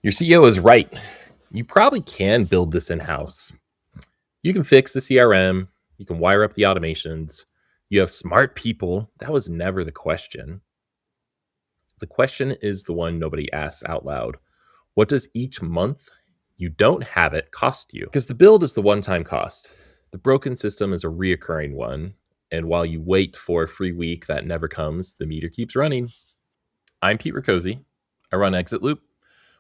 Your CEO is right. You probably can build this in-house. You can fix the CRM. You can wire up the automations. You have smart people. That was never the question. The question is the one nobody asks out loud. What does each month you don't have it cost you? Because the build is the one-time cost. The broken system is a reoccurring one. And while you wait for a free week that never comes, the meter keeps running. I'm Pete Riccozzi. I run ExitLoop.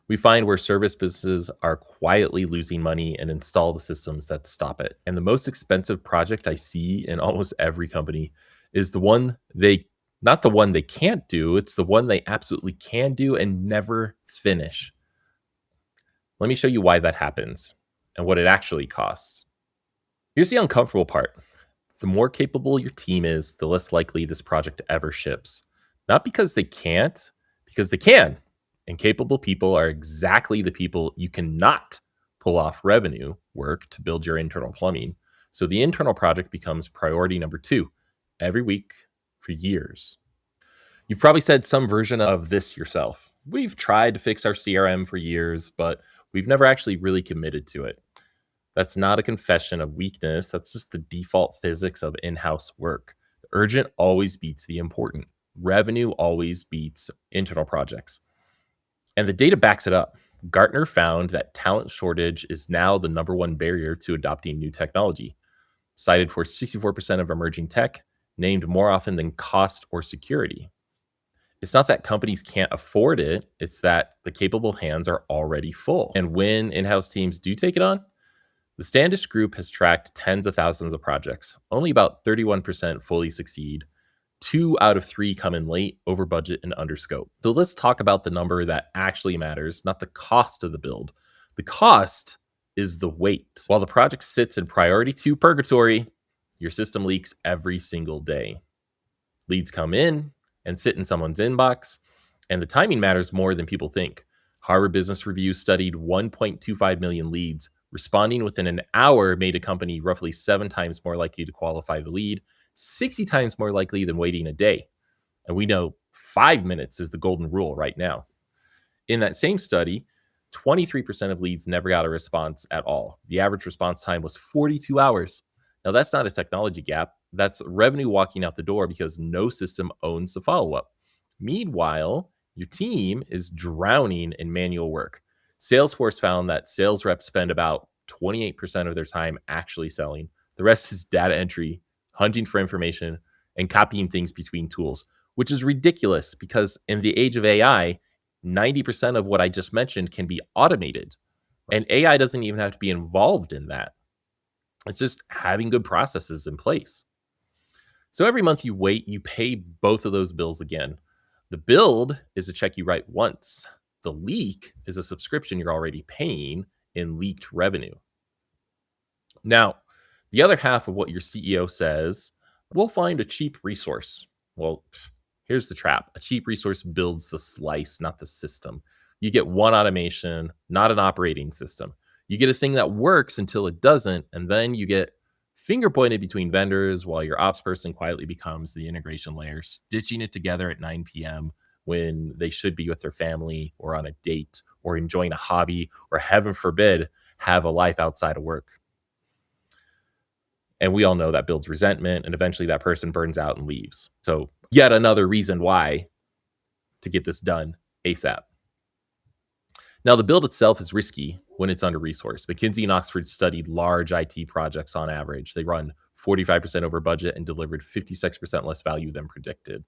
We find where service businesses are quietly losing money and install the systems that stop it. And the most expensive project I see in almost every company is not the one they can't do, it's the one they absolutely can do and never finish. Let me show you why that happens and what it actually costs. Here's the uncomfortable part. The more capable your team is, the less likely this project ever ships. Not because they can't, because they can. And capable people are exactly the people you cannot pull off revenue work to build your internal plumbing. So the internal project becomes priority number 2 every week for years. You've probably said some version of this yourself. We've tried to fix our CRM for years, but we've never actually really committed to it. That's not a confession of weakness. That's just the default physics of in-house work. The urgent always beats the important. Revenue always beats internal projects. And the data backs it up. Gartner found that talent shortage is now the number one barrier to adopting new technology, cited for 64% of emerging tech, named more often than cost or security. It's not that companies can't afford it, it's that the capable hands are already full. And when in-house teams do take it on, the Standish Group has tracked tens of thousands of projects. Only about 31% fully succeed. 2 out of 3 come in late, over budget, and under scope. So let's talk about the number that actually matters, not the cost of the build. The cost is the wait. While the project sits in priority 2 purgatory, your system leaks every single day. Leads come in and sit in someone's inbox, and the timing matters more than people think. Harvard Business Review studied 1.25 million leads. Responding within an hour made a company roughly 7 times more likely to qualify the lead, 60 times more likely than waiting a day. And we know 5 minutes is the golden rule right now. In that same study, 23% of leads never got a response at all. The average response time was 42 hours. Now, that's not a technology gap. That's revenue walking out the door because no system owns the follow-up. Meanwhile, your team is drowning in manual work. Salesforce found that sales reps spend about 28% of their time actually selling. The rest is data entry, hunting for information, and copying things between tools, which is ridiculous because in the age of AI, 90% of what I just mentioned can be automated. And AI doesn't even have to be involved in that. It's just having good processes in place. So every month you wait, you pay both of those bills again. The build is a check you write once. The leak is a subscription you're already paying in leaked revenue. Now, the other half of what your CEO says, we'll find a cheap resource. Well, here's the trap. A cheap resource builds the slice, not the system. You get one automation, not an operating system. You get a thing that works until it doesn't, and then you get finger pointed between vendors while your ops person quietly becomes the integration layer, stitching it together at 9 p.m. when they should be with their family or on a date or enjoying a hobby or, heaven forbid, have a life outside of work. And we all know that builds resentment, and eventually that person burns out and leaves. So yet another reason why to get this done ASAP. Now, the build itself is risky when it's under-resourced. McKinsey and Oxford studied large IT projects on average. They run 45% over budget and delivered 56% less value than predicted.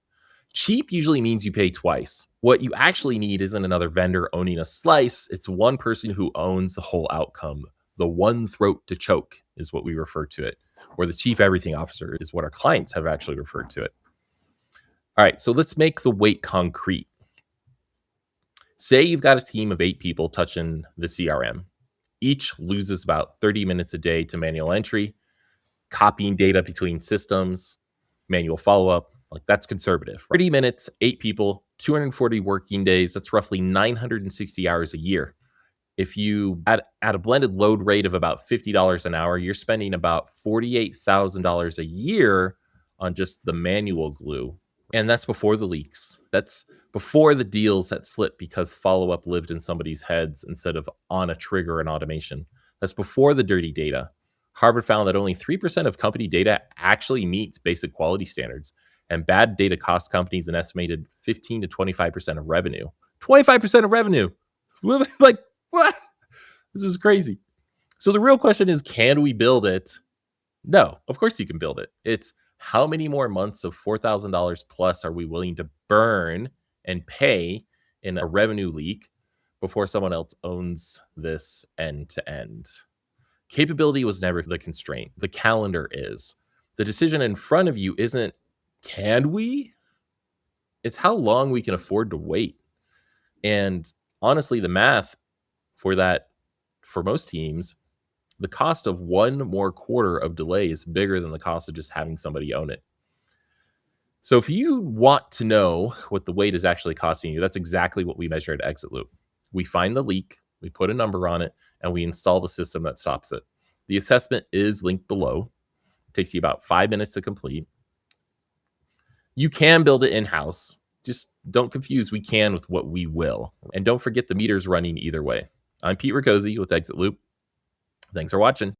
Cheap usually means you pay twice. What you actually need isn't another vendor owning a slice. It's one person who owns the whole outcome. The one throat to choke is what we refer to it, or the chief everything officer is what our clients have actually referred to it. All right, so let's make the wait concrete. Say you've got a team of 8 people touching the CRM. Each loses about 30 minutes a day to manual entry, copying data between systems, manual follow-up. Like, that's conservative. 30 minutes, 8 people, 240 working days. That's roughly 960 hours a year. If you at a blended load rate of about $50 an hour, you're spending about $48,000 a year on just the manual glue. And that's before the leaks. That's before the deals that slipped because follow up lived in somebody's heads instead of on a trigger and automation. That's before the dirty data. Harvard found that only 3% of company data actually meets basic quality standards, and bad data costs companies an estimated 15 to 25% of revenue. 25% of revenue. Like, what? This is crazy. So the real question is, can we build it? No, of course you can build it. It's how many more months of $4,000 plus are we willing to burn and pay in a revenue leak before someone else owns this end to end? Capability was never the constraint. The calendar is. The decision in front of you isn't, can we? It's how long we can afford to wait. And honestly, the math for that, for most teams, the cost of one more quarter of delay is bigger than the cost of just having somebody own it. So if you want to know what the wait is actually costing you, that's exactly what we measure at ExitLoop. We find the leak, we put a number on it, and we install the system that stops it. The assessment is linked below. It takes you about 5 minutes to complete. You can build it in-house. Just don't confuse we can with what we will. And don't forget the meter's running either way. I'm Pete Riccozzi with ExitLoop. Thanks for watching.